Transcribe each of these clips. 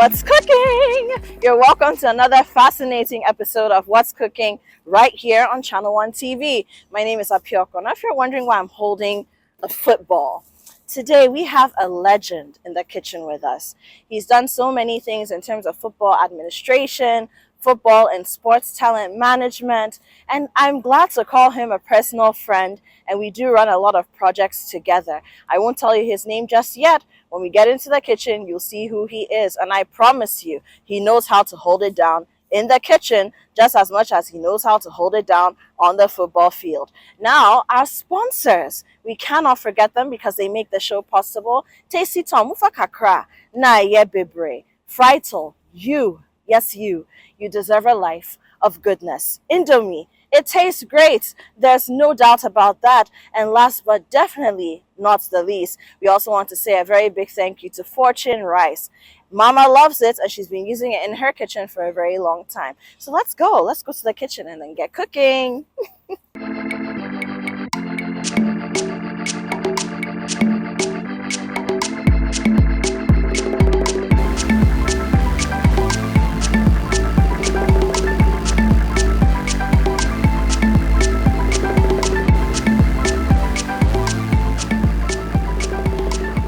What's cooking? You're welcome to another fascinating episode of What's Cooking right here on Channel 1 TV. My name is Okro. Now, if you're wondering why I'm holding a football, today we have a legend in the kitchen with us. He's done so many things in terms of football administration, football and sports talent management, and I'm glad to call him a personal friend, and we do run a lot of projects together. I won't tell you his name just yet. When we get into the kitchen, you'll see who he is, and I promise you, he knows how to hold it down in the kitchen just as much as he knows how to hold it down on the football field. Now, our sponsors, we cannot forget them because they make the show possible. Tasty Tom, Mufa Kakra, Na Ye Bibre, Frital, you, yes you deserve a life of goodness. Indomie, it tastes great. There's no doubt about that. And last but definitely not the least, we also want to say a very big thank you to Fortune Rice. Mama loves it and she's been using it in her kitchen for a very long time. So let's go to the kitchen and then get cooking.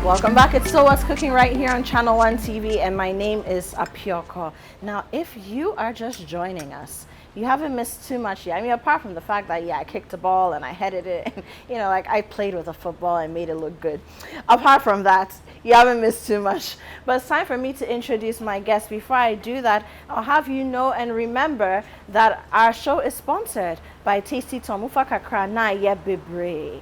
Welcome back. It's So What's Cooking right here on Channel 1 TV, and my name is Okro. Now, if you are just joining us, you haven't missed too much yet. I mean, apart from the fact that, I kicked the ball and I headed it, and, I played with a football and made it look good. Apart from that, you haven't missed too much. But it's time for me to introduce my guest. Before I do that, I'll have you know and remember that our show is sponsored by Tasty Tom, Mufa Kakra Na Ye Bibre,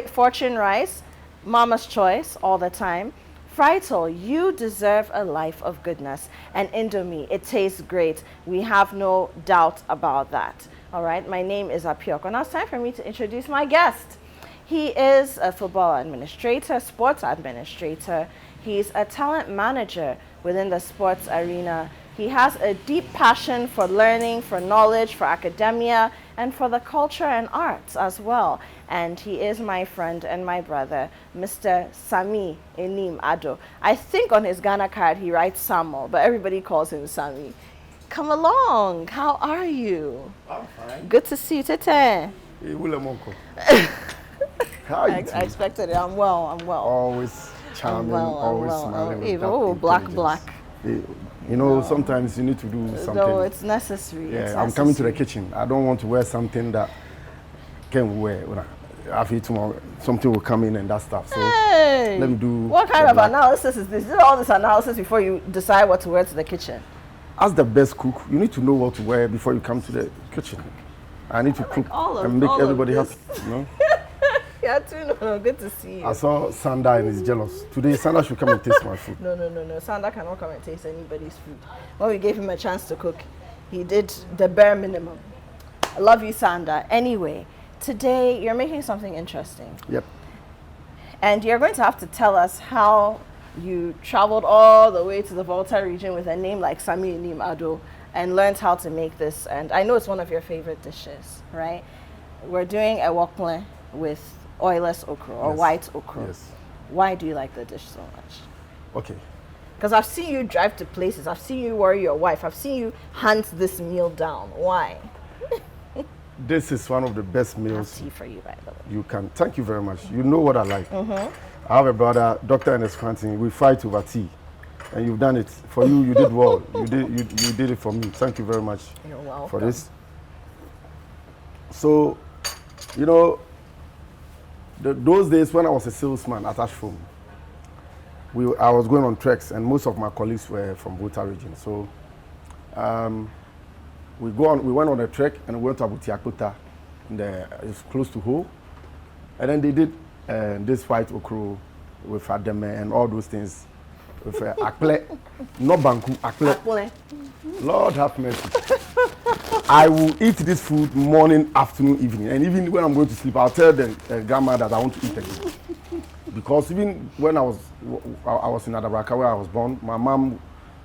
Fortune Rice, Mama's Choice all the time. Frital, you deserve a life of goodness. And Indomie, it tastes great. We have no doubt about that. All right, my name is Okro. Now it's time for me to introduce my guest. He is a football administrator, sports administrator. He's a talent manager within the sports arena. He has a deep passion for learning, for knowledge, for academia, and for the culture and arts as well. And he is my friend and my brother, Mr. Sammy Addo. I think on his Ghana card he writes Samo, but everybody calls him Sammy. Come along. How are you? I'm fine. Good to see you, Tete. Hey, how are you? I expected it. I'm well. Always charming, always smiling. Hey, black. Hey, sometimes you need to do something. No, it's necessary. Yeah, it's I'm coming to the kitchen. I don't want to wear something that can wear. After tomorrow, something will come in and that stuff. So hey, let me do. What kind of analysis is this? Is all this analysis before you decide what to wear to the kitchen? As the best cook, you need to know what to wear before you come to the kitchen. I need to cook and make everybody happy. Yeah, too. No, good to see you. I saw Sanda and he's jealous. Today, Sanda should come and taste my food. No. Sanda cannot come and taste anybody's food. When we gave him a chance to cook, he did the bare minimum. I love you, Sanda. Anyway, today you're making something interesting. Yep. And you're going to have to tell us how you traveled all the way to the Volta region with a name like Sammy Addo and learned how to make this. And I know it's one of your favorite dishes, right? We're doing Eworkple with oilless okro or white okro. Yes. Why do you like the dish so much? Okay. Because I've seen you drive to places. I've seen you worry your wife. I've seen you hunt this meal down. Why? This is one of the best meals. I have tea for you, by the way. You can. Thank you very much. You know what I like. I have a brother, Dr. Ernest Quentin. We fight over tea, and you've done it. For you, you did well. You did it for me. Thank you very much. You're welcome. For this. So, those days when I was a salesman at Ashford, I was going on treks, and most of my colleagues were from Volta region. So, we went on a trek and we went to Abutiakota, it's close to Ho, and then they did this white okro with ademe and all those things with akple, not banku, akple. Lord have mercy. I will eat this food morning, afternoon, evening, and even when I'm going to sleep, I'll tell the grandma that I want to eat again. Because even when I was in Adabraka where I was born,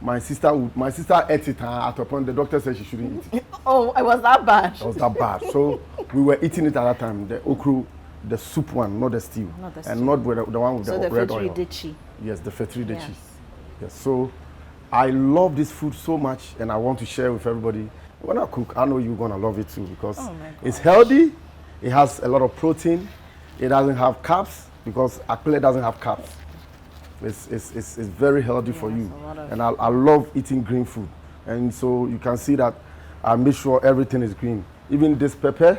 my sister ate it at a point. The doctor said she shouldn't eat it. Oh, it was that bad. It was that bad. So we were eating it at that time. The okro, the soup one, not the stew, and not the one with the red oil. So the fetri. Yes, the fetri. Yes. So I love this food so much, and I want to share with everybody. When I cook, I know you're gonna love it too because it's healthy. It has a lot of protein. It doesn't have carbs because akple doesn't have carbs. It's very healthy for you. And I love eating green food. And so you can see that I make sure everything is green. Even this pepper,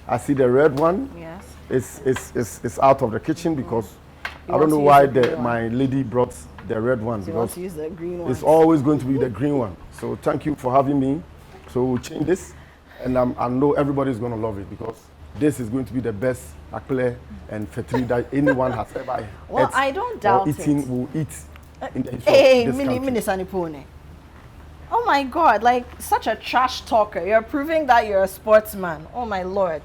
I see the red one. Yes. It's out of the kitchen because I don't know why my lady brought the red one. So you want to use the green one? It's always going to be the green one. So thank you for having me. So we'll change this. And I know everybody's going to love it because this is going to be the best akple and fetri that anyone has ever well, I don't doubt it. Will eat in the hey, mini. Oh my God, like such a trash talker. You're proving that you're a sportsman. Oh my Lord.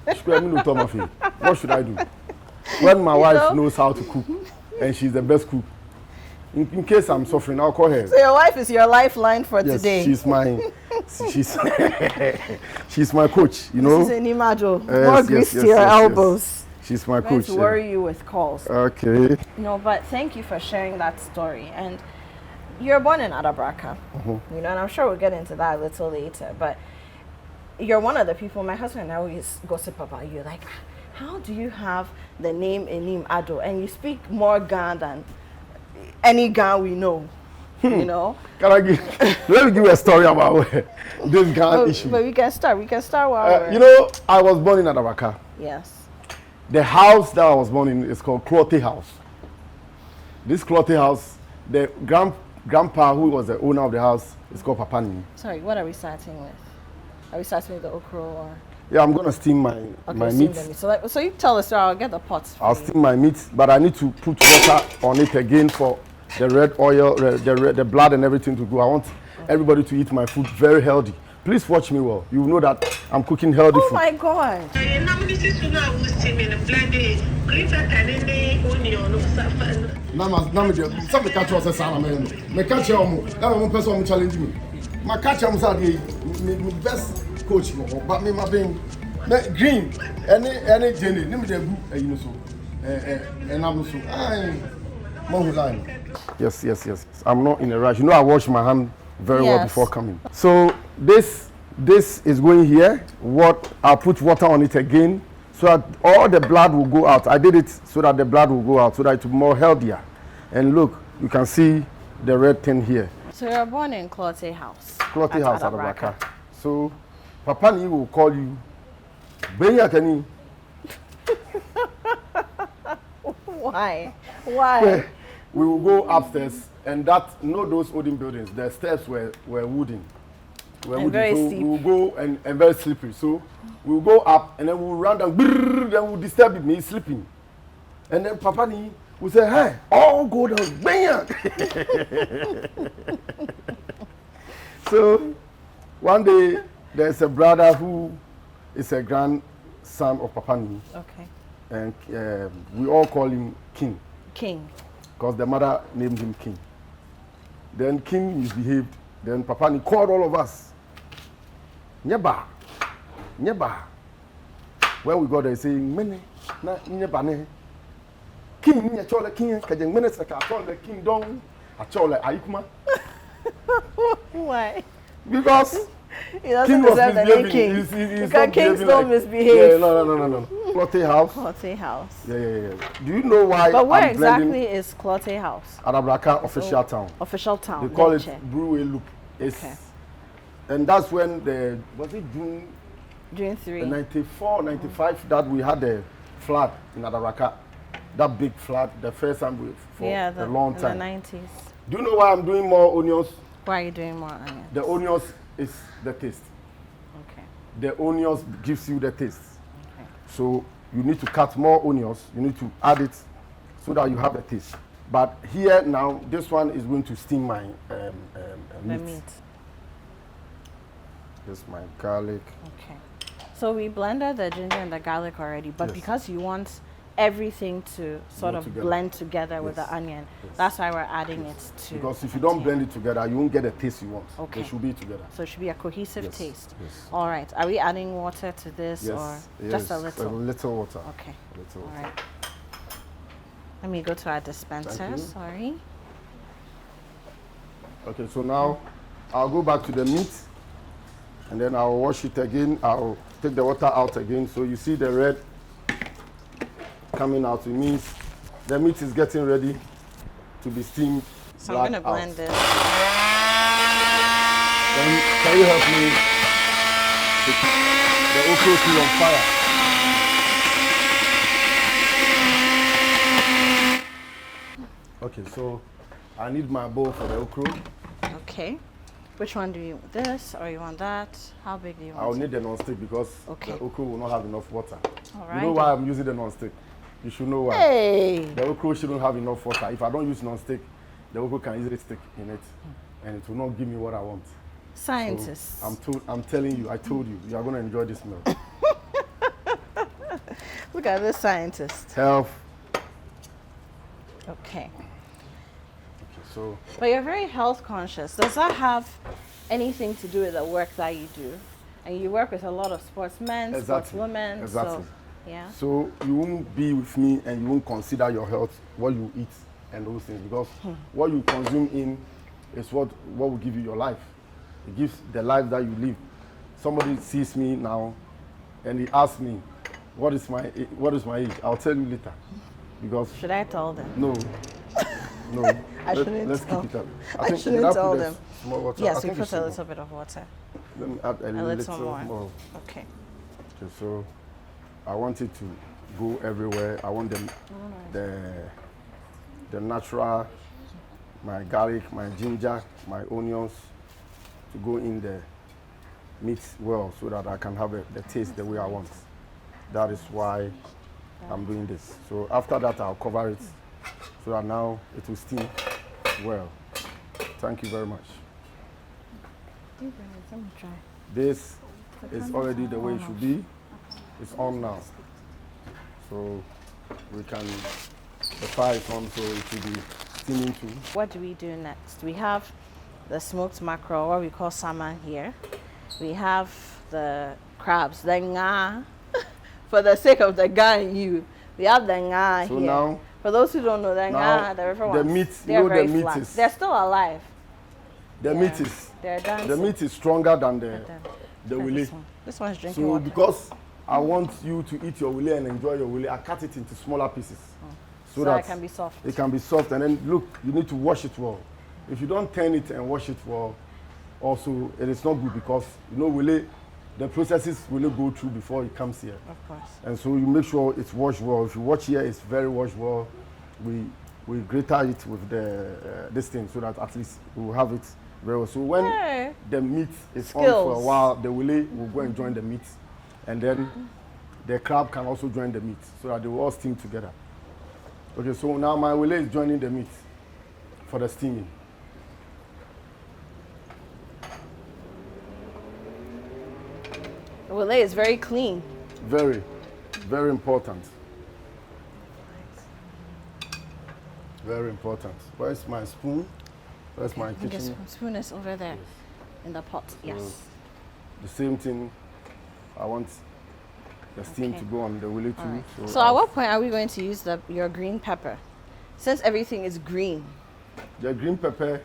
What should I do? When my wife knows how to cook and she's the best cook, in case I'm suffering, I'll call her. So your wife is your lifeline for today. She's my coach, you know. This is an imajo. More grease to your elbows. She's my coach. To worry you with calls. Okay. No, but thank you for sharing that story. And you're born in Adabraka, you know, and I'm sure we'll get into that a little later. But you're one of the people, my husband and I always gossip about you. Like, how do you have the name Enim Addo and you speak more Ga than any Ga we know? You know? Let me give you a story about this Ga issue. But we can start. While you know, I was born in Adabraka. Yes. The house that I was born in is called Clothe House. This Clothe House, the grandpa who was the owner of the house is called Papani. Sorry, what are we starting with? Are we starting with the okro or? Yeah, I'm gonna steam my meat. So you tell us, so I'll get the pots. I'll steam my meat, but I need to put water on it again for the red oil, the blood and everything to go. I want everybody to eat my food very healthy. Please watch me well. You know that I'm cooking healthy food. Oh my God. My catch is the best coach, but me being green, any journey, let me you know so, and I'm so yes. I'm not in a rush. You know, I wash my hand very well before coming. So this is going here. I'll put water on it again so that all the blood will go out. I did it so that the blood will go out, so that it will be more healthier. And look, you can see the red thing here. So you're born in Clothe House. Clothe House at Adabraka. So Papa Ni will call you Benyakani. Why? We will go upstairs, and those wooden buildings, the steps were wooden. Very so steep. we will go and very slippery. So we will go up, and then we will run down, then we will disturb me sleeping. And then Papa Ni will say, hey, all go down, Benyak. So one day, there's a brother who is a grandson of Papa Ni. Okay. And we all call him King. King. Because the mother named him King. Then King misbehaved. Then Papa Ni called all of us. Nyeba. When we got there, saying, Mene, na nyeba ne. King, nyachole King, kajeng mene seka achole King dong, achole ayikuma. Why? Because he doesn't deserve the name King. Because kings don't misbehave. Yeah, no. Clothe House. Clothe House. Yeah. Do you know why? But where exactly is Clothe House? Adabraka official town. Official town. They call it Brewery Loop. Okay. And that's when was it June 3. 94, 95 that we had the flood in Adabraka. That big flood, the first time for a long time. In the 90s. Do you know why I'm doing more onions? Why are you doing more onions? The onions is the taste. Okay. The onions gives you the taste. Okay. So you need to cut more onions. You need to add it so that you have a taste. But here now, this one is going to steam my meat. This is my garlic. Okay. So we blended the ginger and the garlic already, but because you want everything to sort of blend together with the onion, that's why we're adding it to. Because if you don't blend it together, you won't get the taste you want. Okay. They should be together. So it should be a cohesive taste. Yes. All right. Are we adding water to this or just a little? A little water. Okay. A little water. All right. Let me go to our dispenser. Sorry. Okay, so now I'll go back to the meat and then I'll wash it again. I'll take the water out again. So you see the red coming out. It means the meat is getting ready to be steamed. So I'm going to blend this. Then can you help me put the okro tea on fire? Okay, so I need my bowl for the okro. Okay. Which one do you want? This or you want that? How big do you want? I'll need the non-stick because okay. the okro will not have enough water. All right. You know why I'm using the non-stick? You should know why. Hey! The okro shouldn't have enough water. If I don't use non-stick, the okro can easily stick in it and it will not give me what I want. Scientists. So I'm telling you, I told you, you are going to enjoy this meal. Look at this scientist. Health. Okay. So, but you're very health conscious. Does that have anything to do with the work that you do? And you work with a lot of sportsmen, sportswomen. Exactly. So, yeah. So you won't be with me and you won't consider your health, what you eat and those things, because what you consume in is what will give you your life. It gives the life that you live. Somebody sees me now and he asks me, what is my age? I'll tell you later. Because should I tell them? No. No. Let's keep it up. I shouldn't tell them. Small water. Yes, we put a little bit of water. Let me add a little more. Okay. Okay, so I want it to go everywhere. I want the natural, my garlic, my ginger, my onions to go in the meat well so that I can have the taste the way I want. That is why I'm doing this. So after that, I'll cover it so that now it will steam well. Thank you very much. This is already the way it should be. It's on now. So we can, the fire is on, so it should be steaming too. What do we do next? We have the smoked mackerel, what we call salmon here. We have the crabs, the nga. For the sake of the nga in you, we have the nga so here. Now, for those who don't know, the nga, the river ones, meat, they're very the meat flat. is, they're still alive. The meat is, they're dancing. The meat is stronger than the willy. This one's drinking water. So because I want you to eat your willy and enjoy your willy, I cut it into smaller pieces. So that it can be soft. It can be soft, and then look, you need to wash it well. If you don't turn it and wash it well, also it is not good because you know willy, the processes will go through before it comes here. Of course. And so you make sure it's washed well. If you watch here, it's very washed well. We grate it with the this thing so that at least we will have it very well. So when the meat is on for a while, the willy will go and join the meat, and then the crab can also join the meat so that they will all steam together. Okay, so now my willy is joining the meat for the steaming. The willy is very clean. Very, very important. Very important. Where's my spoon? Where's my kitchen? The spoon is over there in the pot. Yes. The same thing. I want the steam to go on the willy too. Right. So at what point are we going to use your green pepper? Since everything is green. The green pepper.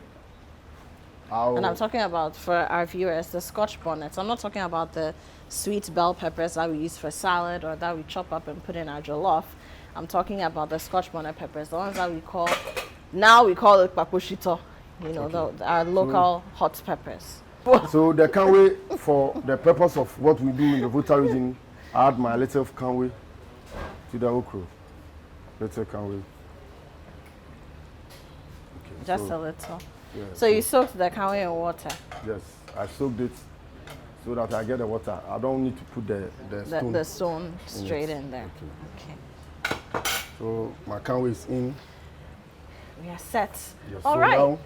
And I'm talking about, for our viewers, the Scotch bonnets. I'm not talking about the sweet bell peppers that we use for salad or that we chop up and put in our jollof. I'm talking about the Scotch bonnet peppers, the ones that we call it paposhito, you know, our local hot peppers. So the canway, for the purpose of what we do in the Volta region, I add my little canway to the okro. Little canway. Okay, just a little. Yeah, so you soaked the canway in water? Yes, I soaked it so that I get the water. I don't need to put the stone straight in there. Okay. So my canway is in. We are set. Yes, all so right. Now,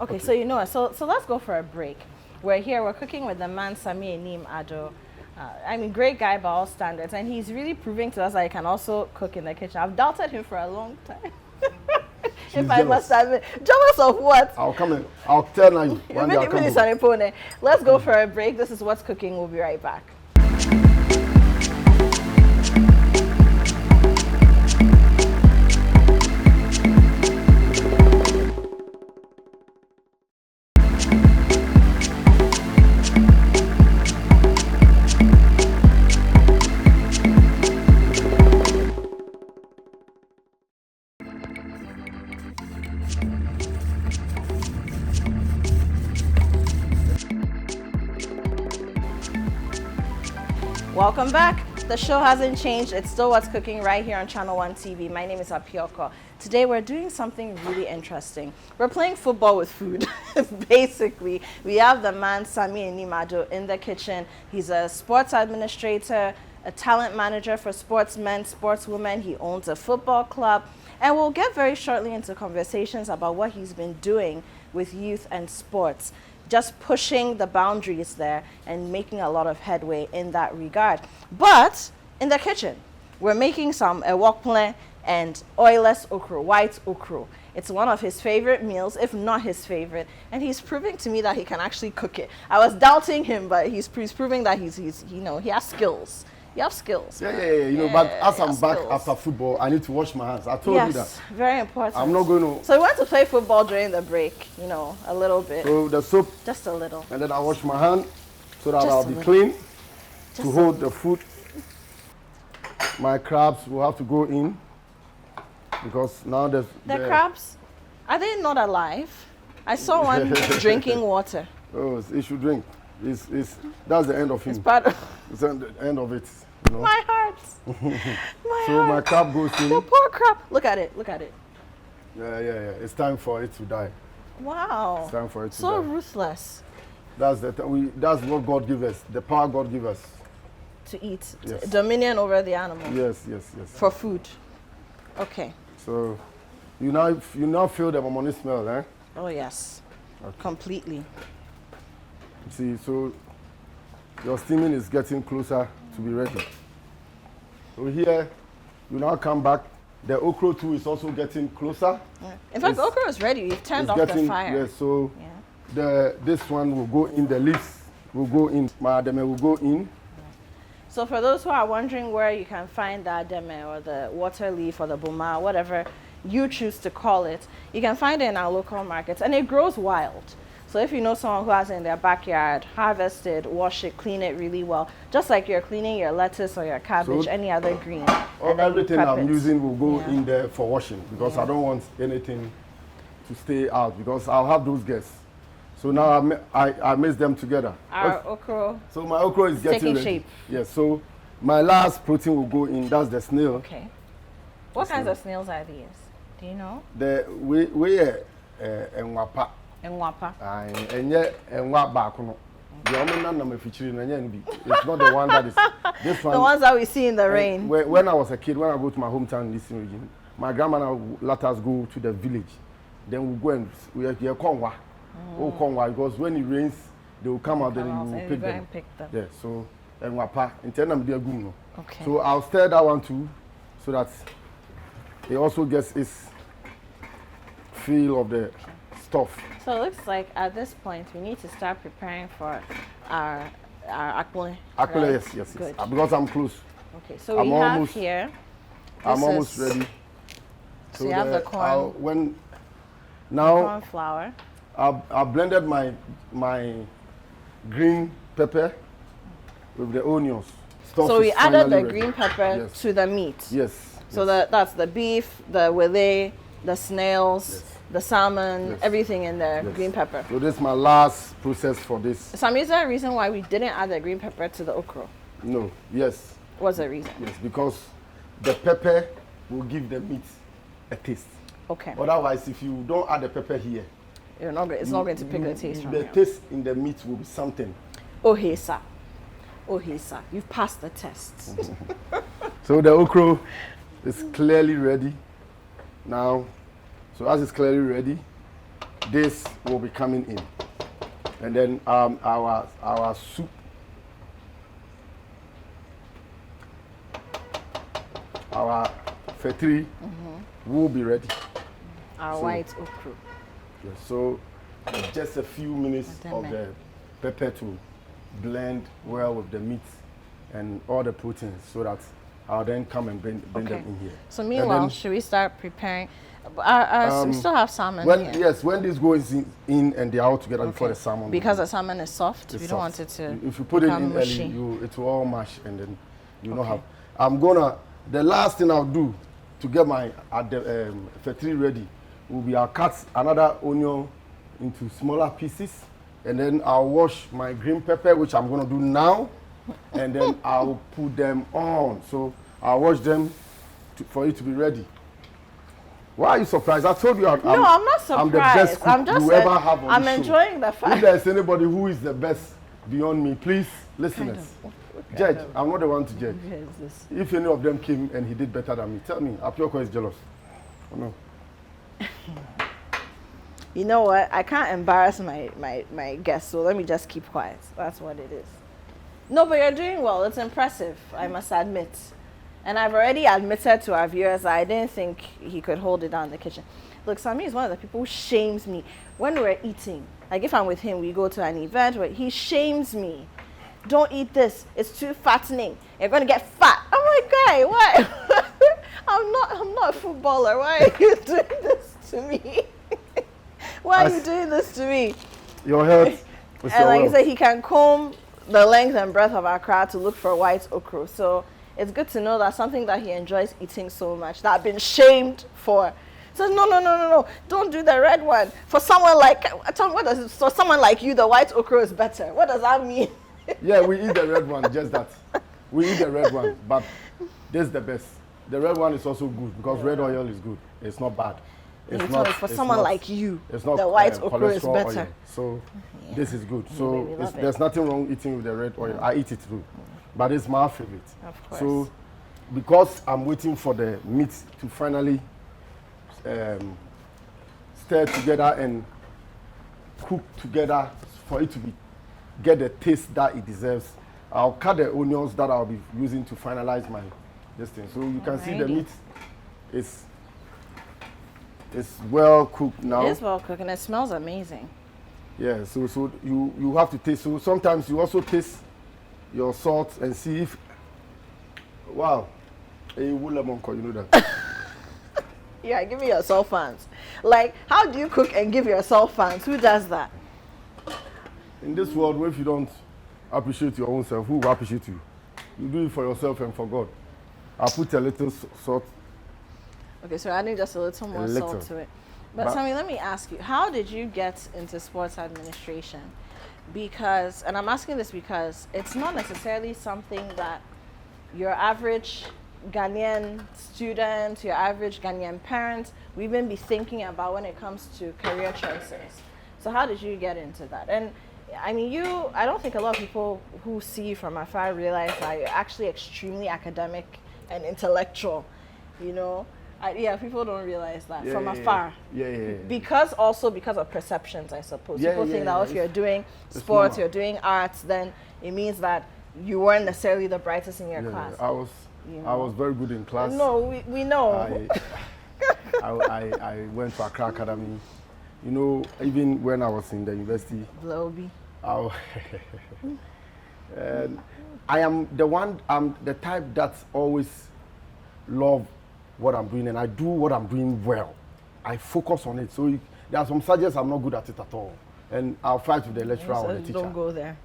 okay, so you know, so let's go for a break. We're here, we're cooking with the man Sammy named Addo. I mean, great guy by all standards, and he's really proving to us that he can also cook in the kitchen. I've doubted him for a long time. If I must admit. Jealous of what? I'll come in. I'll tell you. Let's go for a break. This is What's Cooking. We'll be right back. Welcome back. The show hasn't changed. It's still What's Cooking right here on Channel 1 TV. My name is Okro. Today we're doing something really interesting. We're playing football with food. Basically, we have the man Sammy and Addo in the kitchen. He's a sports administrator, a talent manager for sportsmen, sportswomen. He owns a football club. And we'll get very shortly into conversations about what he's been doing with youth and sports, just pushing the boundaries there and making a lot of headway in that regard. But in the kitchen, we're making some Eworkple and oilless okro, white okro. It's one of his favorite meals, if not his favorite, and he's proving to me that he can actually cook it. I was doubting him, but he's proving that he has skills. You have skills. Yeah. But as I'm back after football, I need to wash my hands. I told you that. Yes, very important. I'm not going to. So we went to play football during the break, a little bit. So the soap. Just a little. And then I wash my hand so that Just I'll a be little. clean Just to a hold the little. food. My crabs will have to go in because now The crabs, are they not alive? I saw one drinking water. Oh, it should drink. That's the end of him. It's part of It's the end of it. my heart. So my crab goes in. The poor crab. Look at it. Look at it. Yeah. It's time for it to die. Wow. It's time for it to So die. ruthless That's what God gives us. The power God gives us. to eat. Yes. Dominion over the animal. Yes. For food. Okay. So you now feel the mamoni smell, eh? Oh yes. Okay. Completely. See, so your steaming is getting closer to be ready. So here, you now come back. The okro too is also getting closer. Yeah. In fact, okra is ready. We've turned off the fire. Yes, so Yeah. this one will go in. The leaves will go in. My ademe will go in. So for those who are wondering where you can find the ademe or the water leaf or the buma, whatever you choose to call it, you can find it in our local markets, and it grows wild. So if you know someone who has it in their backyard, harvest it, wash it, clean it really well, just like you're cleaning your lettuce or your cabbage, So any other green. And then you Everything prep I'm it. using will go Yeah. in there for washing because Yeah. I don't want anything to stay out because I'll have those guests. So now I mix them together. Our okro. So my okra is getting taking ready. shape. Yes, so my last protein will go in. That's the snail. Okay. What kinds of snails are these? Do you know? The we enwapa. Enwapa. Enye enwa baako no. The only na me featuring na bi. It's not the one that is this one. The ones that we see in the rain. When I was a kid, when I go to my hometown in this region, my grandma would let us go to the village. Then we go and we konwa. Oh, konwa, because when it rains, they will come out and you and pick go them. and pick them. Yeah, so enwapa. Intend be a gum. Okay. So I'll stir that one too, so that it also gets its feel of the stuff. So it looks like at this point we need to start preparing for our akple. Actually, right? yes. Good. Because I'm close. Okay, so I'm we have almost- here. I'm this almost is- ready. So you have the corn. Now Corn flour. I blended my green pepper with the onions. Stuff So we is added the finally ready. green pepper Yes. to the meat. Yes. So that's the beef, the wele, the snails, Yes. the salmon, Yes. everything in there. Yes. Green pepper. So this is my last process for this. Some is there a reason why we didn't add the green pepper to the okra? No. Yes. What's the reason? Yes. Because the pepper will give the meat a taste. Okay. Otherwise, if you don't add the pepper here, It's not going to pick the taste from the here. taste in the meat will be something. Oh, hey, sir. You've passed the test. So the okro is clearly ready now. So as it's clearly ready, this will be coming in, and then our soup, our fetri will be ready. Our So- white okra. Yes, so just a few minutes Madame. of the pepper to blend well with the meat and all the proteins, so that I'll then come and bring them in here. So And meanwhile, then, should we start preparing? We still have salmon here. yes, when this goes in and they are all together before the salmon. Because the salmon is soft, It's we don't soft. want it to If you put it become in mushy. early, it will all mash, and then you know Okay. how. The last thing I'll do to get my fetri ready will be I'll cut another onion into smaller pieces, and then I'll wash my green pepper, which I'm gonna do now, and then I'll put them on. So I'll wash them for it to be ready. Why are you surprised? I told you No, I'm not surprised. I'm the best cook you ever have on I'm the show. enjoying the fact. If there's anybody who is the best beyond me, please, listeners, judge. I'm not the one to judge. If any of them came and he did better than me, tell me. Apioko is jealous. Oh, no. You know what? I can't embarrass my guests, so let me just keep quiet. That's what it is. No, but you're doing well. It's impressive, I must admit. And I've already admitted to our viewers that I didn't think he could hold it down in the kitchen. Look, Sammy is one of the people who shames me when we're eating. Like if I'm with him, we go to an event where he shames me. Don't eat this. It's too fattening. You're going to get fat. I'm like, guy, why? I'm not a footballer. Why are you doing this to me? Why are you doing this to me? Your health. And like you said, he can comb the length and breadth of Accra to look for white okra. So it's good to know that something that he enjoys eating so much, that I've been shamed for. So no, don't do the red one. For someone like, what does it, for someone like you, the white okra is better. What does that mean? Yeah, we eat the red one, just that. We eat the red one, but this is the best. The red one is also good because red oil is good. It's not bad. It's not, for someone like you, it's not, the white okra is better. Oil. So this is good. So there's nothing wrong eating with the red oil. I eat it too, but it's my favorite. Of course. So because I'm waiting for the meat to finally stir together and cook together for it to get the taste that it deserves, I'll cut the onions that I'll be using to finalize my this thing. So you can see the meat is well cooked now. It is well cooked and it smells amazing. Yeah, so you have to taste. So sometimes you also taste your salt and see if, wow, you know that. Yeah, give me your salt fans. Like, how do you cook and give yourself fans? Who does that? In this world, where if you don't appreciate your own self, who will appreciate you? You do it for yourself and for God. I'll put a little salt. Okay, so adding just a little more salt to it. But Sammy, let me ask you, how did you get into sports administration? Because, and I'm asking this because it's not necessarily something that your average Ghanaian student, your average Ghanaian parent, we even be thinking about when it comes to career choices. So how did you get into that? And I mean, I don't think a lot of people who see you from afar realize that you're actually extremely academic and intellectual, you know? Yeah, people don't realize that from afar. Yeah. Because of perceptions, I suppose. People think that if you're doing sports, you're doing arts, then it means that you weren't necessarily the brightest in your class. I was very good in class. No, we know. I went to Accra Academy. You know, even when I was in the university. Bloby. And I'm the type that always love what I'm doing, and I do what I'm doing well. I focus on it. So there are some subjects I'm not good at it at all, and I'll fight with the lecturer or the teacher. Don't go there.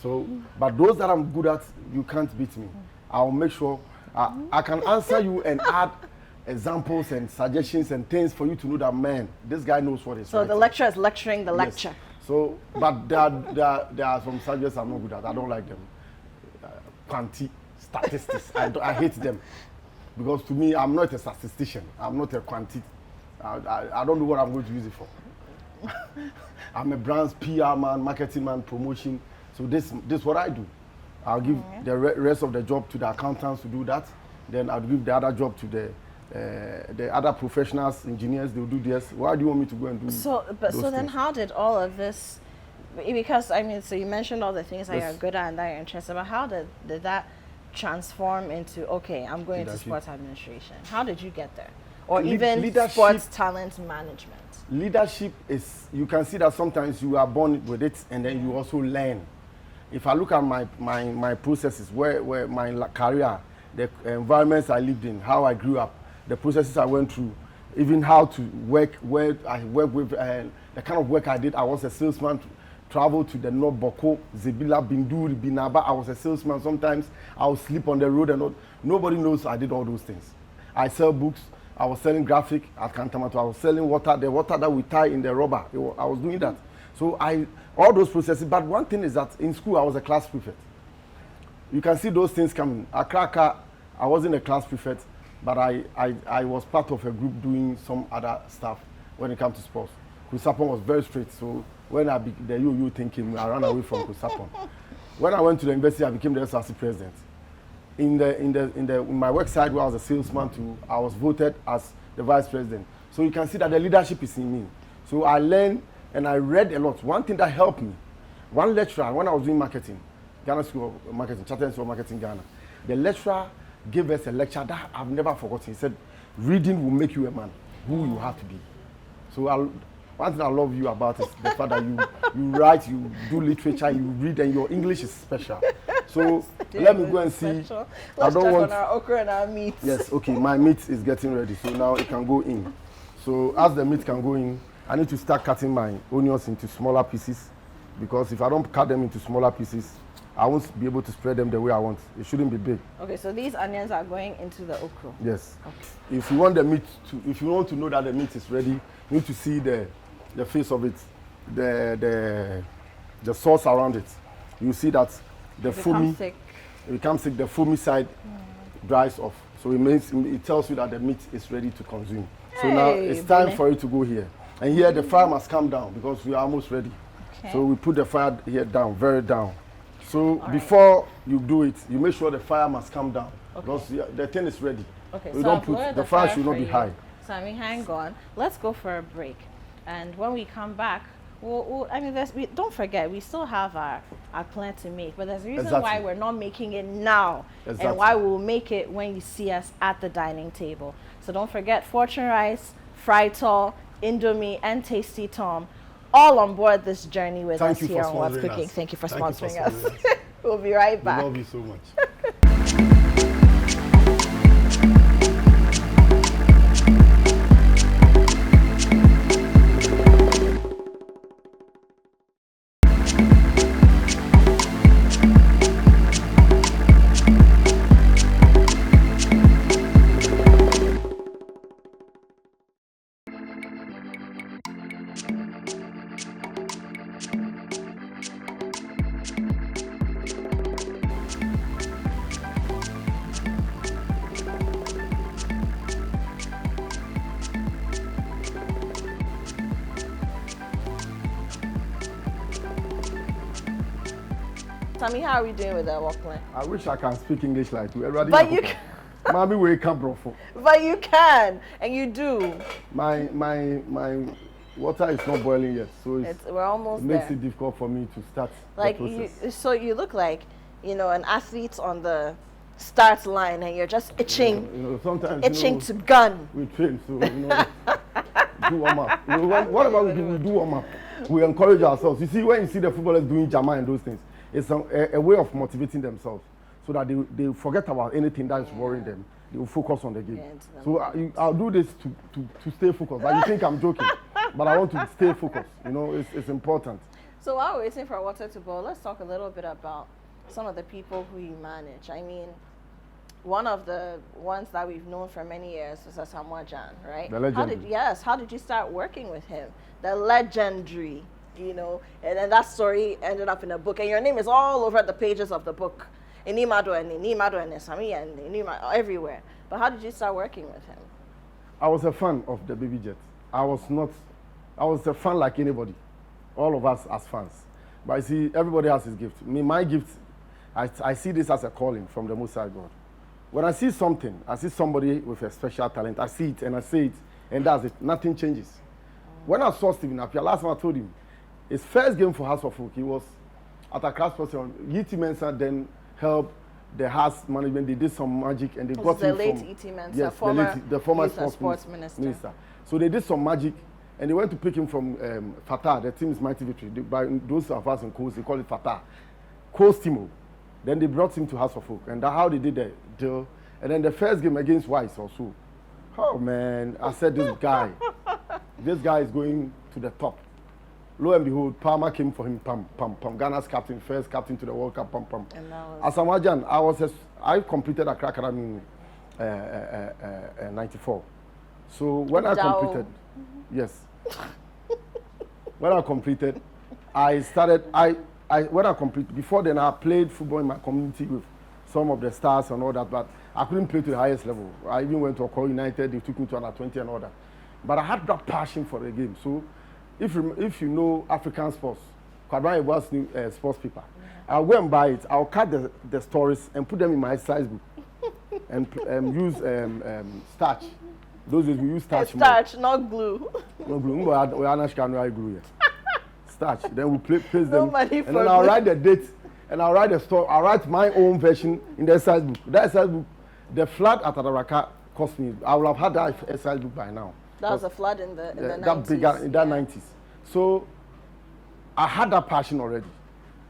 So, but those that I'm good at, you can't beat me. I'll make sure I can answer you and add examples and suggestions and things for you to know that, man, this guy knows what he's So the lecturer is lecturing the lecture. So, but there are some subjects I'm not good at. I don't like them. Quantity, statistics, I hate them. Because to me, I'm not a statistician. I'm not a quantity. I don't know what I'm going to use it for. I'm a brand's PR man, marketing man, promotion. So this is what I do. I'll give the rest of the job to the accountants to do that. Then I'll give the other job to the other professionals, engineers. They'll do this. Why do you want me to go and do? So then, how did all of this? Because I mean, so you mentioned all the things that you're good at and that you're interested. But how did that transform into, okay, I'm going to sports administration? How did you get there? Or even sports talent management? Leadership is, you can see that sometimes you are born with it and then you also learn. If I look at my processes, where my career, the environments I lived in, how I grew up, the processes I went through, even how to work, where I work with, the kind of work I did. I was a salesman, traveled to the North Boko, Zebila, Binduri, Binaba. I was a salesman. Sometimes I would sleep on the road and all. Nobody knows I did all those things. I sell books. I was selling graphic at Kantamato. I was selling water, the water that we tie in the rubber. I was doing that. So all those processes. But one thing is that in school, I was a class prefect. you can see those things coming. Accra, I wasn't a class prefect, but I was part of a group doing some other stuff when it comes to sports. Kusapon was very strict, so when the UU thing came, I ran away from Kusapon. When I went to the university, I became the SRC president. In my work side, where I was a salesman too, I was voted as the vice president. So you can see that the leadership is in me. So I learned and I read a lot. One thing that helped me, one lecturer, when I was doing marketing, Ghana School of Marketing, Chartered School of Marketing Ghana, the lecturer gave us a lecture that I've never forgotten. He said, reading will make you a man, who you have to be. So one thing I love you about is the fact that you write, you do literature, you read, and your English is special. So let me go and see. Let's I don't check want on our okra and our meat. Yes, okay, my meat is getting ready, so now it can go in. So as the meat can go in, I need to start cutting my onions into smaller pieces, because if I don't cut them into smaller pieces, I won't be able to spread them the way I want. It shouldn't be big. Okay, so these onions are going into the okra. Yes. Okay. If you want the meat if you want to know that the meat is ready, you need to see the face of it, the sauce around it. You see that the foamy becomes thick. The foamy side dries off. So it tells you that the meat is ready to consume. So now it's time for it to go here. And here the fire must come down because we are almost ready. Okay. So we put the fire here down, very down. So before you do it, you make sure the fire must come down because the thing is ready. Okay, so don't put the fire should not be high. Sammy, hang on. Let's go for a break. And when we come back, don't forget, we still have our plan to make, but there's a reason why we're not making it now and why we'll make it when you see us at the dining table. So don't forget, fortune rice, fried tall, Indomie, and Tasty Tom, all on board this journey with us here on What's Cooking. Thank you for sponsoring us. We'll be right back. We love you so much. Sammy, how are we doing with the work plan? I wish I can speak English like you. But you can. Mommy, wake up, bro. But you can, and you do. My water is not boiling yet, so we're almost makes there. it difficult for me to start like the process. So you look like, an athlete on the start line, and you're just itching, sometimes itching to gun. We train, so do warm up. Whatever we do warm up. We encourage ourselves. You see, when you see the footballers doing Jama and those things, it's a way of motivating themselves so that they forget about anything that is worrying them. They will focus on the game. So I'll do this to stay focused. Like you think I'm joking, but I want to stay focused. It's important. So while we're waiting for water to boil, let's talk a little bit about some of the people who you manage. I mean, one of the ones that we've known for many years is Asamoah Gyan, right? The legendary. How did you start working with him? The legendary, and then that story ended up in a book, and your name is all over the pages of the book. Inimado and Sammy and everywhere. But how did you start working with him? I was a fan of the Baby Jet. I was a fan like anybody. All of us as fans. But I see everybody has his gift. My gift, I see this as a calling from the Most High God. When I see something, I see somebody with a special talent, I see it and I say it, and that's it. Nothing changes. When I saw Stephen Appiah, last time I told him, his first game for House of Folk, he was at a class person. E.T. Mensah then helped the House management. They did some magic and they got him from... the late E.T. Mensah, yes, the former sports minister. So they did some magic and they went to pick him from Fatah, the team's Mighty Victory. By those of us in Coast, they call it Fatah. Coast Timo. Then they brought him to House of Folk, and that's how they did the deal. And then the first game against Wise also. Oh man, I said this guy is going to the top. Lo and behold, Palmer came for him, pam, pam, pam. Ghana's captain, first captain to the World Cup, pam, pam. Asamoah Gyan, I completed Accra Academy in 94. So when I completed, yes. When I completed, before then I played football in my community with some of the stars and all that, but I couldn't play to the highest level. I even went to Okro United, they took me to under 20 and all that. But I had that passion for the game. So if you know African sports, Kwadran was new sports paper. I'll go and buy it. I'll cut the stories and put them in my size book and use starch. Those days we use starch. Starch, not glue. No glue. We are not glue yet. Starch. Then we place them. No money for and then I'll write the date and I'll write the story. I'll write my own version in the size book. That size book, the flood at Adaraka cost me. I would have had that size book by now. That was a flood in the 90s. That big in the 90s. So I had that passion already.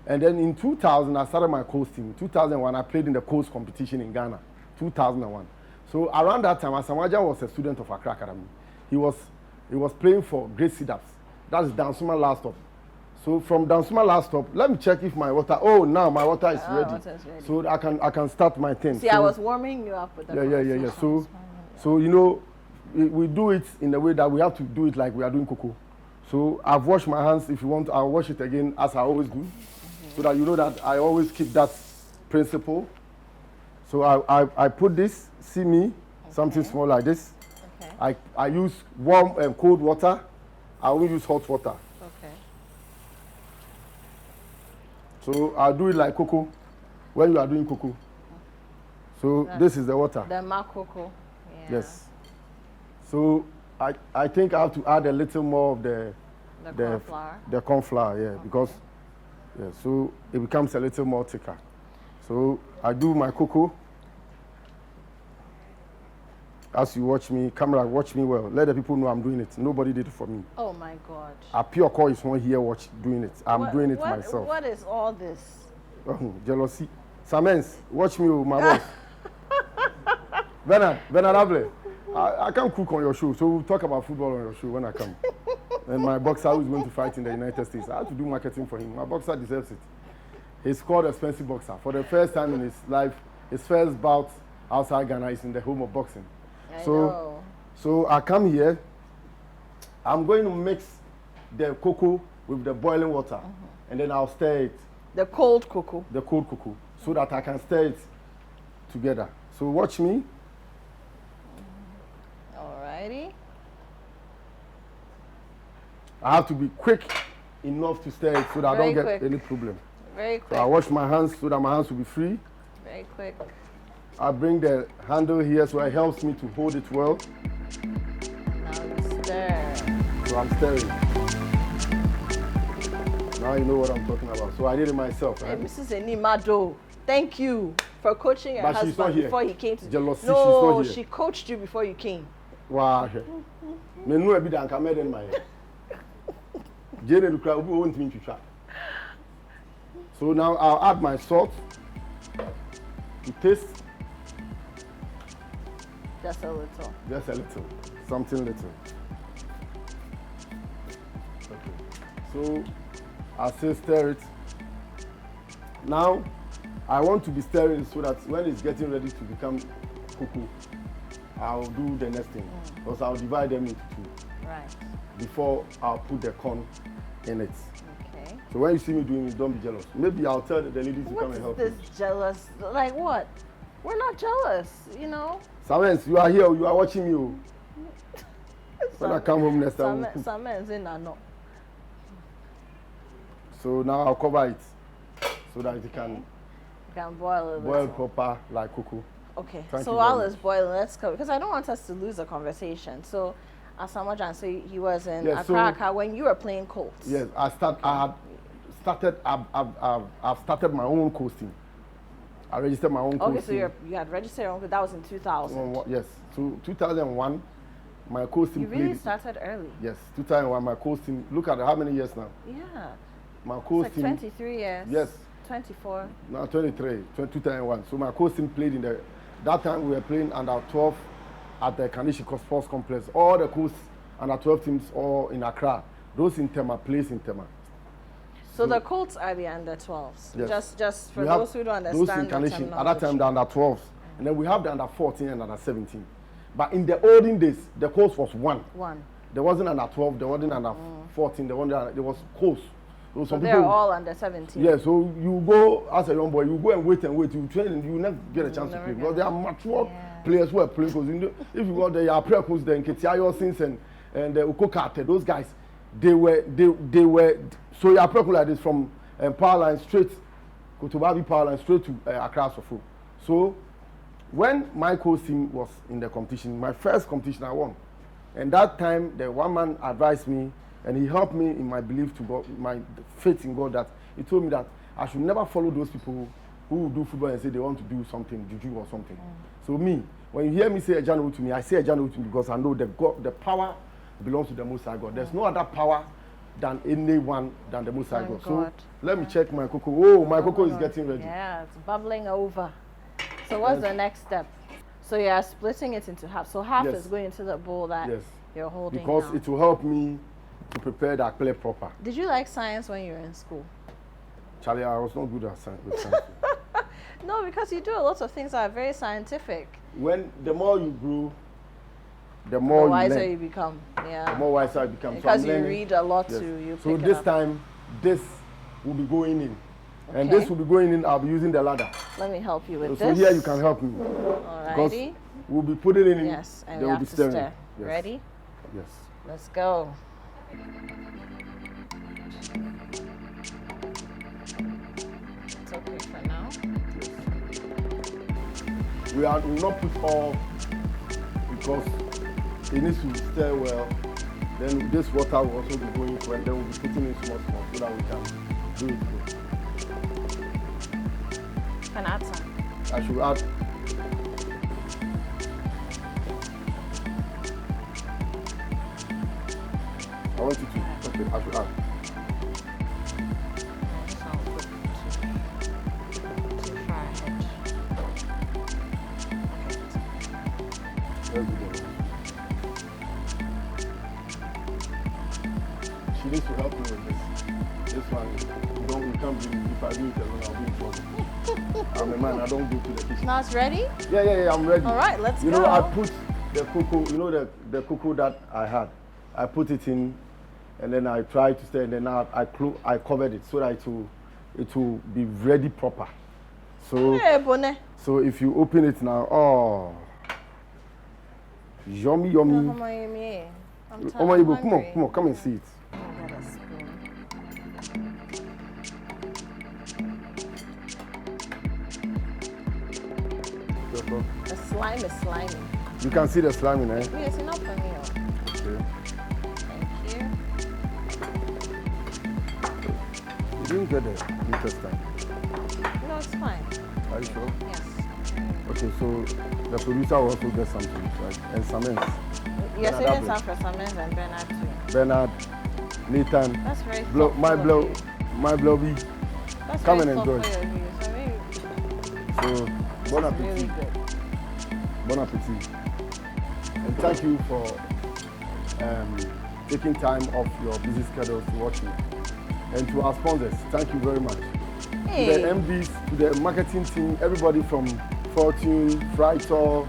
And then in 2000, I started my coast team. In 2001, I played in the coast competition in Ghana. 2001. So around that time, Asamaja was a student of Accra Academy. He was playing for Great Sidaps. That's Dansuma last stop. So from Dansuma last stop, let me check if my water. Oh, now my water is ready. Water is ready. So I can start my thing. See, so, I was warming you up with the Yeah. So you know, we do it in the way that we have to do it like we are doing cocoa. So I've washed my hands. If you want, I'll wash it again as I always do, so that you know that I always keep that principle. So I put this, see me, something small like this. Okay. I use warm and cold water. I will use hot water. Okay. So I'll do it like cocoa when you are doing cocoa. So this is the water. The cocoa. Yeah. Yes. So I think I have to add a little more of the corn flour. The corn flour, yeah, because so it becomes a little more thicker. So I do my cocoa. As you watch me, camera, watch me well. Let the people know I'm doing it. Nobody did it for me. Oh my God. Okro is one here doing it. I'm doing it myself. What is all this? Jealousy. Samens, watch me, my boss. Bernard Able, I can't cook on your show, so we'll talk about football on your show when I come. And my boxer who is going to fight in the United States, I have to do marketing for him. My boxer deserves it. He's called expensive boxer. For the first time in his life, his first bout outside Ghana is in the home of boxing. So I come here. I'm going to mix the cocoa with the boiling water, and then I'll stir it. The cold cocoa. The cold cocoa, so that I can stir it together. So watch me. Alrighty. I have to be quick enough to stir it so that I don't get any problem. Very quick. So I wash my hands so that my hands will be free. Very quick. I bring the handle here so it helps me to hold it well. Now you stir. So I'm stirring. Now you know what I'm talking about. So I did it myself. Hey, Mrs. Addo, thank you for coaching your husband before he came to. Jealousy, no, she's not here. She coached you before you came. Wow. Me no ebi dan kamera in my. Jene du kra obi won't mean to try. So now I'll add my salt to taste. Just a little. Just a little. Something little. Okay. So I'll still stir it. Now I want to be stirring so that when it's getting ready to become cocoa, I'll do the next thing. Because I'll divide them into two. Right. Before I'll put the corn in it. Okay. So when you see me doing it, don't be jealous. Maybe I'll tell the ladies to come and help me. What is this jealous? Like what? We're not jealous, you know. Samens, you are here, you are watching me. When I come home next time. Samens in no. So now I'll cover it so that it can boil proper like cocoa. Okay. So while it's boiling, let's go because I don't want us to lose the conversation. So Asamajan, so he was in Accra when you were playing Colts. Yes, I've started my own coasting. I registered my own coasting. Okay, so you had registered your own, that was in 2000. Yes, so 2001, my coasting. You really started early. Yes, 2001, my coasting. Look at how many years now. Yeah. My coasting. Like 23 years. Yes. 24. No, 23, 2001. So my coasting played in that time we were playing under 12 at the Kanishiko Sports Complex. All the coast under 12 teams all in Accra. Those in Tema plays in Tema. So the Colts are the under 12s. Yes. Just for those who don't understand those in at that time the under 12s. And then we have the under 14 and under 17. But in the olden days, the Colts was one. There wasn't under 12, there wasn't under 14, there was Colts. So some they're people, all under 17. Yeah, so you go as a young boy, you go and wait, you train, and you never get a chance to play because they are mature players who are playing. Because if you got the Apricos, then Ketiayo Sins and the Ukokate, those guys, they were so your Apricos like this from power line straight, Kotobabi power line straight to Accra Sofo. So when my coach team was in the competition, my first competition I won, and that time the one man advised me. And he helped me in my belief to God, my faith in God, that he told me that I should never follow those people who do football and say they want to do something, juju or something. So me, when you hear me say a general to me, I say a general to me because I know that God, the power belongs to the Most High God. There's no other power than anyone than the Most High God. So let me check my cocoa. Oh, my cocoa is getting ready. Yeah, it's bubbling over. So what's the next step? So you're splitting it into half. So half is going into the bowl that you're holding because now. It will help me to prepare that play proper. Did you like science when you were in school? Charlie, I was not good at science. No, because you do a lot of things that are very scientific. When the more you grow, the more wiser you become. Yeah. The more wiser I become. Because so you read a lot too. You so this time, this will be going in. Okay. And this will be going in, I'll be using the ladder. Let me help you with so this. So here you can help me. Alrighty. We'll be putting it in. Yes, and we have will be to stirring. stir. Yes. Ready? Yes. Let's go. It's okay for now. We will not put all because it needs to stir well. Then this water will also be going for, and then we'll be putting in small so that we can do it good. Can I add some? I should add. I want you to. Okay, I should add. She needs to help me with this. This one, you can't be, if I do it alone, I'll be in trouble. I'm a man, I don't go to the kitchen. Now it's ready? Yeah, I'm ready. All right, let's go. You know, I put the cocoa, the cocoa that I had, I put it in, and then I tried to stir, and then now I covered it so that it will be ready proper. So, so if you open it now, oh, yummy. Come on, come and see it. The slime is slimy. You can see the slime in there. Yes, enough for me. Okay. Thank you. You didn't get the first time. No, it's fine. Are you sure? Yes. Okay, so the producer will also get something, right? And Sammy. Yes, even some for Sammy and Bernard too. Bernard, Nathan. That's very my blobby. That's come very and enjoy. So, bon appetit. Really good. Bon appetit. And thank you for taking time off your busy schedules to watch me. And to our sponsors, thank you very much. Hey. To the MDs, to the marketing team, everybody from Fortune, Frytor,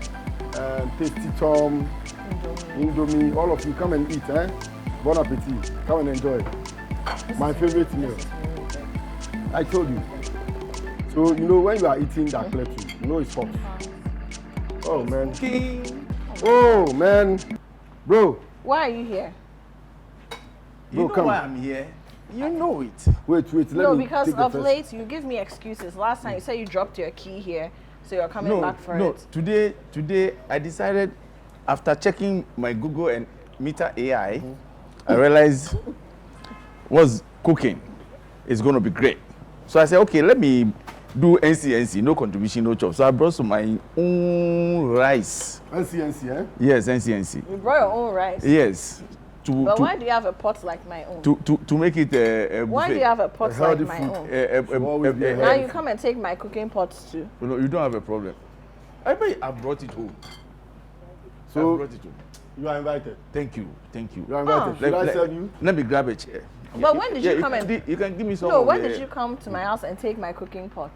Tasty Tom, Indomie, all of you come and eat, eh? Bon appetit. Come and enjoy. My favorite meal. I told you. So, you know, when you are eating that plate, you know it's hot. Oh, man. Oh, man. Bro. Why are you here? You know why I'm here? You know it. Wait, let me. No, because of late you give me excuses. Last time you said you dropped your key here, so you're coming back for it. No, today I decided, after checking my Google and Meta AI, I realized what's cooking is going to be great. So I said, okay, let me do NCNC, no contribution, no chop. So I brought some my own rice. NCNC, eh? Yes, NCNC. You brought your own rice? Yes. But why do you have a pot like my own? To make it a why do you have a pot like my own? Now you come and take my cooking pots too. No, you don't have a problem. I brought it home. So I brought it home. You are invited. Thank you. You are invited. Should I serve you? Let me grab a chair. But when did you come and... You can give me some. No, when did you come to my house and take my cooking pot?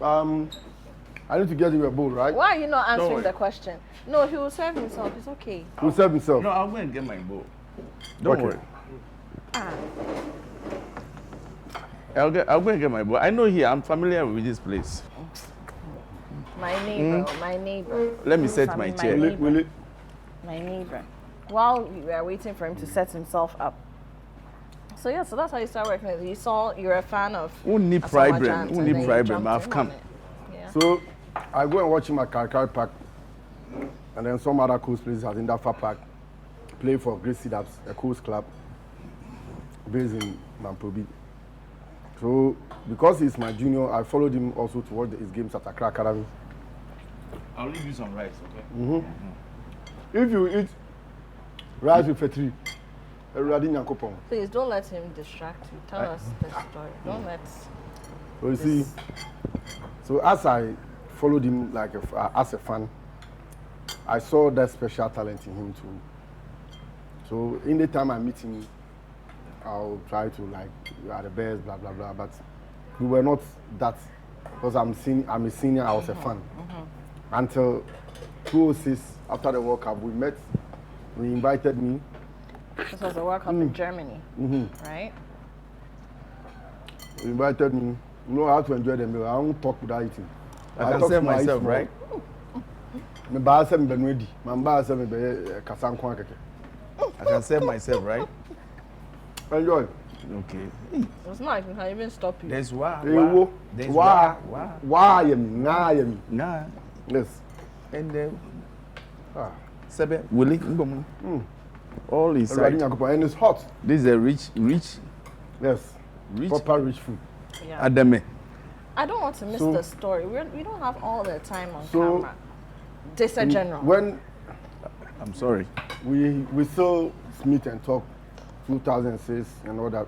I need to get you a bowl, right? Why are you not answering the question? No, he will serve himself. It's okay. He will serve himself. No, I'll go and get my bowl. Don't worry. I'll go and get my boy. I know here. I'm familiar with this place. My neighbor. Let me set my chair. My neighbor. While we were waiting for him to set himself up. So yeah, so that's how you start working. You saw you're a fan of. Only problem. I've come. Yeah. So I go and watch him at Karkar Park, and then some other coast places at Indafa Park, play for Great Cedars, a coast club based in Mampobi. So because he's my junior, I followed him also to watch his games at Accra Academy. I'll leave you some rice, okay? If you eat rice with a tree, please don't let him distract you. Tell us the story. Don't let. So you see, so as I followed him like as a fan, I saw that special talent in him too. So in the time I meet him, I'll try to like, you are the best, blah blah blah. But we were not that, because I'm a senior. I was a fan until 2006 after the World Cup. We met. We invited me. This was the World Cup in Germany, right? You invited me. You know how to enjoy the meal. I don't talk without eating. I can save myself, right? My boss said me ready. My boss said me kasan kwa keke. I can save myself, right? Enjoy. Okay. It's not like we can even stop you. There's why. Why yemi? Nah. Yes. And then. Sebe, Willie, all inside. And it's hot. This is a rich. Yes. Proper rich food. Yeah. Adame. I don't want to miss the story. We don't have all the time on camera. Just a general. When I'm sorry. We still meet and talk 2006 and all that,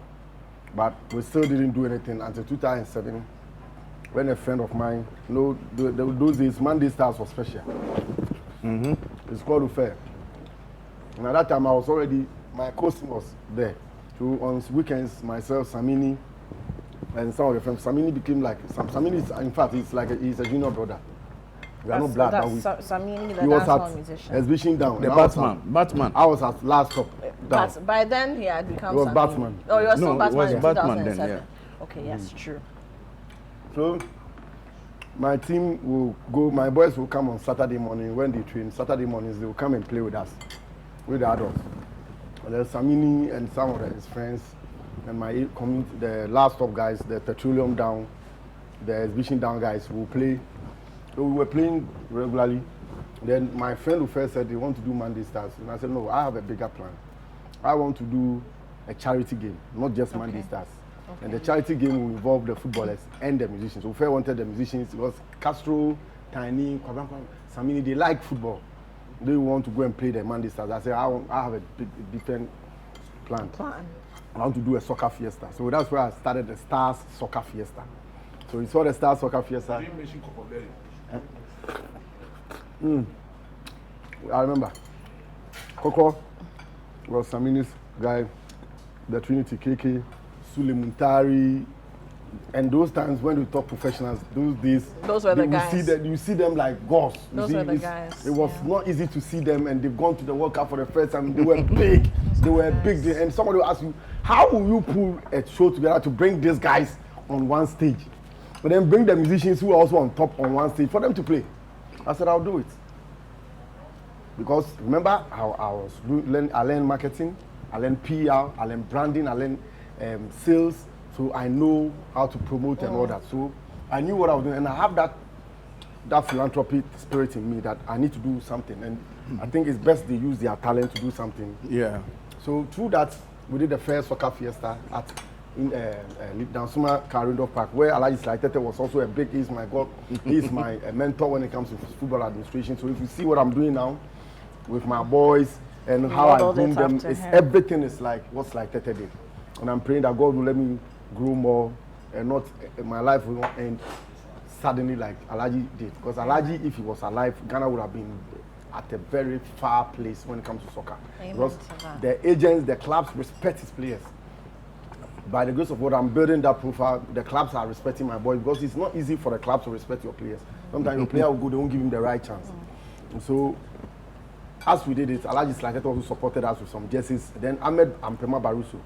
but we still didn't do anything until 2007 when a friend of mine, those days Monday Stars was special. It's called Ufair. And at that time, I was already, my cousin was there. So on weekends, myself, Sammy, and some of the friends, Sammy became like, Sammy is, in fact, he's a junior brother. We are not blood, but Sammy, the he was dancehall musician. Exhibition down. The Batman. I was at last stop down. But by then, he had become He was Sammy. Batman. Oh, you were still No, Batman it in was Batman 2007. then, yeah. Okay, yes, true. So my team will go, my boys will come on Saturday morning when they train. Saturday mornings, they will come and play with us, with the adults. And there's Samini and some of his friends, and my community, the last stop guys, the petroleum down, the exhibition down guys will play. So we were playing regularly. Then my friend who first said they want to do Monday Stars. And I said, no, I have a bigger plan. I want to do a charity game, not just Monday Stars. Okay. And the charity game will involve the footballers and the musicians. So we wanted the musicians because Castro, Tiny, Samini, they like football. They want to go and play the Monday Stars. I said, I have a different plan. I want to do a soccer fiesta. So that's where I started the Stars Soccer Fiesta. So we saw the Stars Soccer Fiesta. I remember. Coco was Samini's guy, the Trinity KK, Sule Muntari, and those times when we talk professionals, those days, those were the guys. You see them like gods. Those were the guys. It was not easy to see them, and they've gone to the World Cup for the first time. They were big. They were big. And somebody will ask you, how will you pull a show together to bring these guys on one stage? But then bring the musicians who are also on top on one stage for them to play. I said, I'll do it. Because remember how I was I learned marketing, I learned PR, I learned branding, I learned sales. So I know how to promote and all that. So I knew what I was doing, and I have that philanthropy spirit in me that I need to do something. And I think it's best they use their talent to do something. Yeah. So through that, we did the first soccer fiesta at Dansuma Karindo Park, where Alaji Slaitete was also a big. He's my mentor when it comes to football administration. So if you see what I'm doing now with my boys and how I groom them, everything is like what Slaitete did. And I'm praying that God will let me grow more and not my life will not end suddenly like Alaji did. Because Alaji, if he was alive, Ghana would have been at a very far place when it comes to soccer. Because the agents, the clubs respect his players. By the grace of God, I'm building that profile. The clubs are respecting my boys because it's not easy for the clubs to respect your players. Sometimes your player will go, they won't give him the right chance. And so, as we did it, Alaji Slatet also supported us with some jerseys. Then Ahmed Ampema Baruso,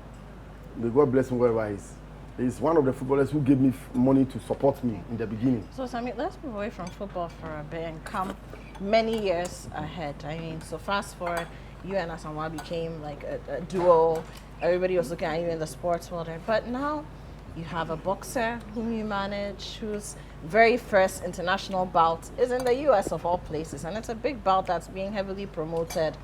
may God bless him wherever he is. He's one of the footballers who gave me money to support me in the beginning. So, Sammy, let's move away from football for a bit and come many years ahead. I mean, so fast forward, you and Asamoah became like a duo. Everybody was looking at you in the sports world. But now you have a boxer whom you manage, whose very first international bout is in the US of all places. And it's a big bout that's being heavily promoted.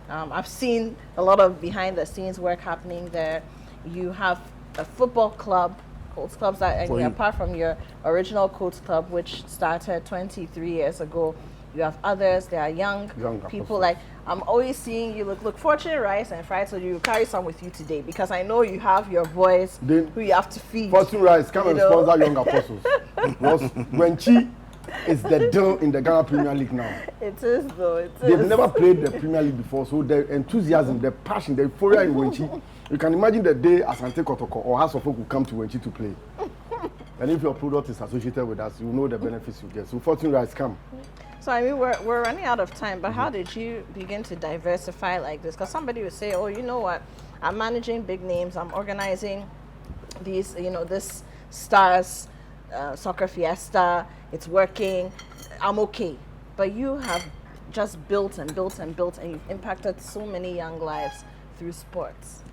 I've seen a lot of behind the scenes work happening there. You have a football club, Colts clubs, that, and apart from your original Colts club, which started 23 years ago, you have others. There are young people. Like, I'm always seeing you look Fortune Rice and Fried, so you carry some with you today, because I know you have your boys who you have to feed. Fortune Rice, come and sponsor Young Apostles. Wenchi is the deal in the Ghana Premier League now. It is, though. They've never played the Premier League before, so the enthusiasm, the passion, the euphoria in Wenchi. You can imagine the day Asante Kotoko or House of Folk will come to Wenchi to play. And if your product is associated with us, you know the benefits you get. So Fortune Rice, come. So, I mean, we're running out of time, but how did you begin to diversify like this? Because somebody would say, oh, you know what, I'm managing big names, I'm organizing these, this Stars Soccer Fiesta, it's working, I'm okay. But you have just built and built and built, and you've impacted so many young lives through sports.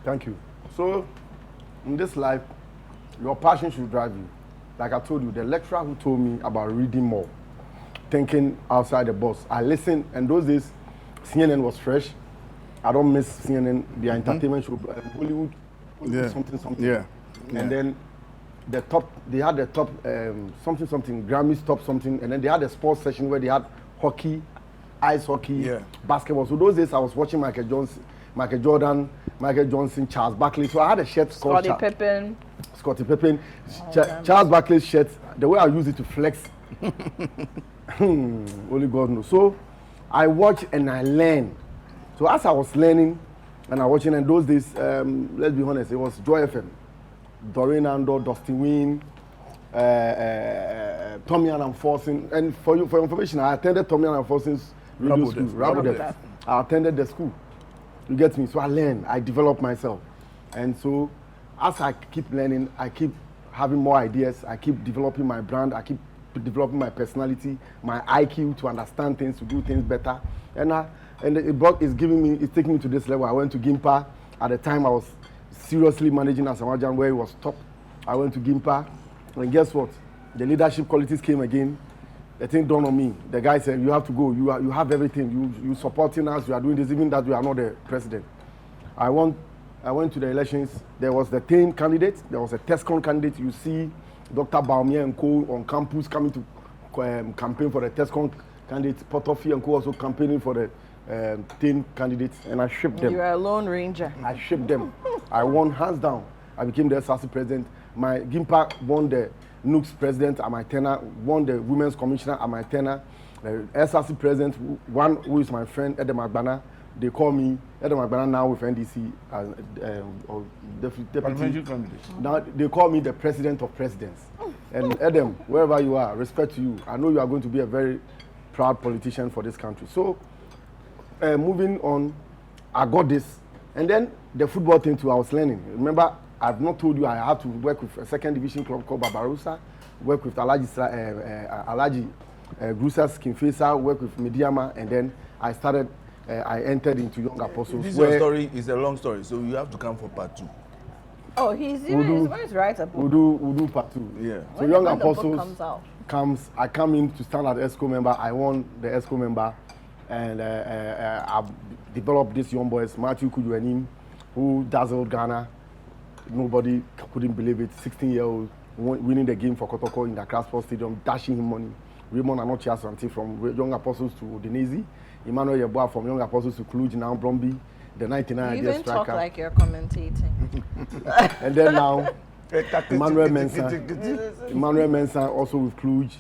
Thank you. So, in this life, your passion should drive you. Like I told you, the lecturer who told me about reading more, thinking outside the box. I listened, and those days, CNN was fresh. I don't miss CNN, the entertainment show, Hollywood, something. Yeah. And then they had the top, something, Grammys top something, and then they had a sports session where they had hockey, ice hockey, basketball. So those days I was watching Michael Jordan, Michael Johnson, Charles Barkley. So I had a shirt called Scottie Pippen. Charles Barkley's shirt, the way I use it to flex, only God knows. So I watch and I learn. So as I was learning and I was watching, and those days, let's be honest, it was Joy FM. Doreen Ando, Dusty Wynn, Tommy and Forson. And for your information, I attended Tommy and Forson's radio school, Rabodef. I attended the school. You get me? So I learn, I develop myself. And so as I keep learning, I keep having more ideas, I keep developing my brand, I keep developing my personality, my IQ to understand things, to do things better. And it's taking me to this level. I went to Gimpa. At the time, I was seriously managing Asamoah where he was top. I went to Gimpa, and guess what? The leadership qualities came again. The thing dawned on me. The guy said, you have to go. You have everything. You supporting us. You are doing this, even that you are not the president. I went to the elections. There was the team candidate. There was a TESCON candidate. You see Dr. Baumia and co on campus coming to campaign for the TESCON candidate. Potofi and co also campaigning for the team candidates. And I shipped them. You are a lone ranger. I shipped them. I won hands down. I became the SRC president. My Gimpa won the Nooks president at my tenure, won the women's commissioner at my tenure. The SRC president, one who is my friend, Addo Magbana, they call me Addo Magbana now with NDC as or deputy. Now they call me the president of presidents. And Adam, wherever you are, respect to you. I know you are going to be a very proud politician for this country. So, moving on, I got this. And then the football thing too, I was learning. Remember, I've not told you I had to work with a second division club called Barbarossa, work with Alaji Grusas Kinfesa, work with Mediama, and then I entered into Young Apostles. This your story is a long story, so you have to come for part 2. Oh, he's going to write a book. We'll do part 2. Yeah. So Young Apostles I come in to stand as ESCO member. I won the ESCO member, and I developed these young boys, Matthew Kuduanim, who dazzled Ghana. Nobody couldn't believe it. 16-year-old winning the game for Kotoko in the Accra Sports Stadium, dashing him money. Raymond Anochi Asante from Young Apostles to Udinese. Emmanuel Yeboah from Young Apostles to Cluj, now Bromby. The 99 you even talk like you're commentating. And then now, Emmanuel Mensah also with Cluj.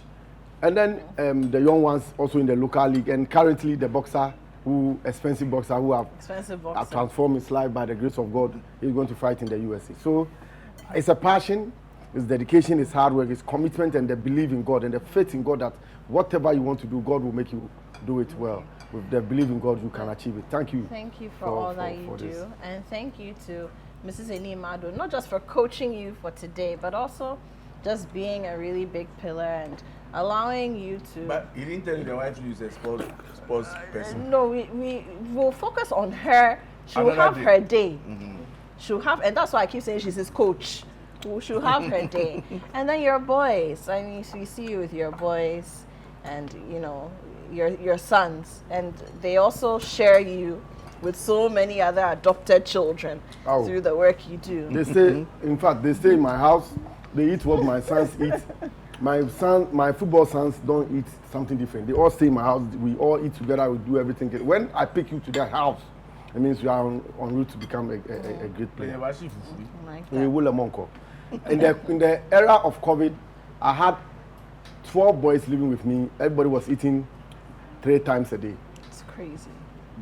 And then the young ones also in the local league. And currently the boxer, expensive boxer who have transformed his life by the grace of God, he's going to fight in the USA. So it's a passion, it's dedication, it's hard work, it's commitment, and the belief in God and the faith in God that whatever you want to do, God will make you do it well. With the belief in God, you can achieve it. Thank you. Thank you for all that you do. And thank you to Mrs. Addo, not just for coaching you for today, but also just being a really big pillar and allowing you to. But you didn't tell your wife is a sports person. No, we will focus on her. She'll Another have day. her day. She'll have, and that's why I keep saying she's his coach. She'll have her day. And then your boys. I mean, so we see you with your boys, and you know your sons, and they also share you with so many other adopted children through the work you do. They stay, in fact, they stay in my house. They eat what my sons eat. My football sons don't eat something different. They all stay in my house. We all eat together. We do everything. When I pick you to their house, it means you are on route to become a great player. In the era of COVID, I had 12 boys living with me. Everybody was eating 3 times a day. It's crazy.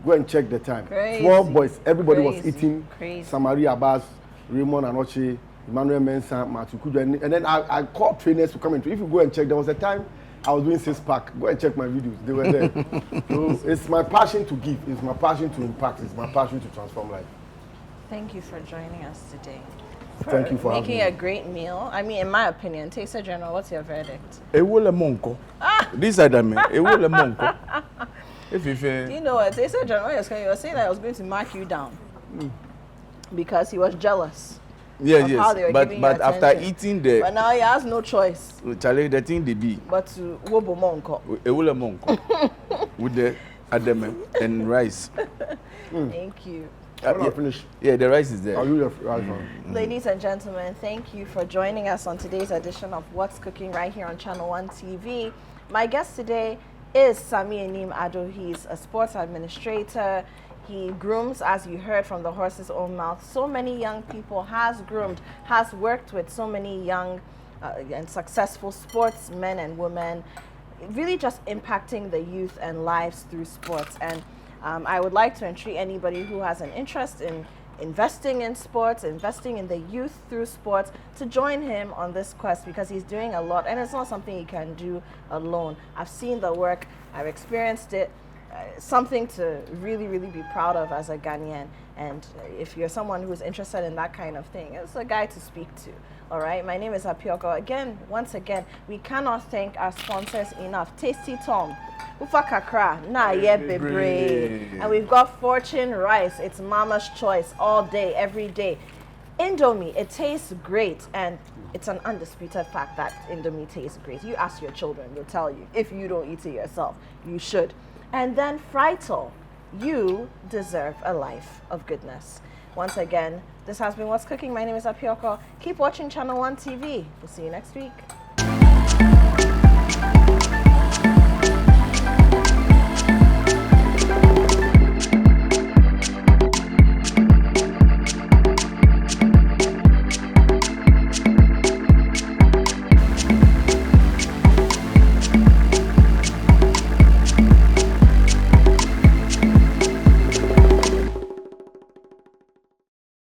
Go and check the time. Crazy. 12 boys. Everybody was Crazy. eating. Crazy. Samari Abbas, Raymond Anoche, Emmanuel Mensah, Matu Kudu, and then I called trainers to come into. If you go and check, there was a time I was doing 6-pack. Go and check my videos. They were there. So it's my passion to give. It's my passion to impact. It's my passion to transform life. Thank you for joining us today. Thank you for having making me. a great meal. I mean, in my opinion, Taster General, what's your verdict? Ewole monko. This side of me. Ewole monko. You know what, Taster General, you were saying that I was going to mark you down because he was jealous. Yes, of how they were but giving you after attention. eating But now he has no choice Charlie, the thing they be. but to wobo monko. Ewole monko. With the ademe and rice. Thank you. When I finish, Yeah, the rice is there. I'll use your rice on. Ladies and gentlemen, thank you for joining us on today's edition of What's Cooking right here on Channel 1 TV. My guest today is Sammy Addo. He's a sports administrator. He grooms, as you heard from the horse's own mouth, so many young people, has groomed, has worked with so many young and successful sportsmen and women, really just impacting the youth and lives through sports. And I would like to entreat anybody who has an interest in investing in sports, investing in the youth through sports, to join him on this quest, because he's doing a lot and it's not something he can do alone. I've seen the work, I've experienced it, something to really, really be proud of as a Ghanaian. And if you're someone who's interested in that kind of thing, it's a guy to speak to. All right, my name is Okro. Again, once again, we cannot thank our sponsors enough. Tasty Tom, Ufa Kakra, Na Ye Bebre. And we've got Fortune Rice. It's Mama's Choice all day, every day. Indomie, it tastes great, and it's an undisputed fact that Indomie tastes great. You ask your children, they'll tell you. If you don't eat it yourself, you should. And then Frital, you deserve a life of goodness. Once again, this has been What's Cooking. My name is Okro. Keep watching Channel 1 TV. We'll see you next week.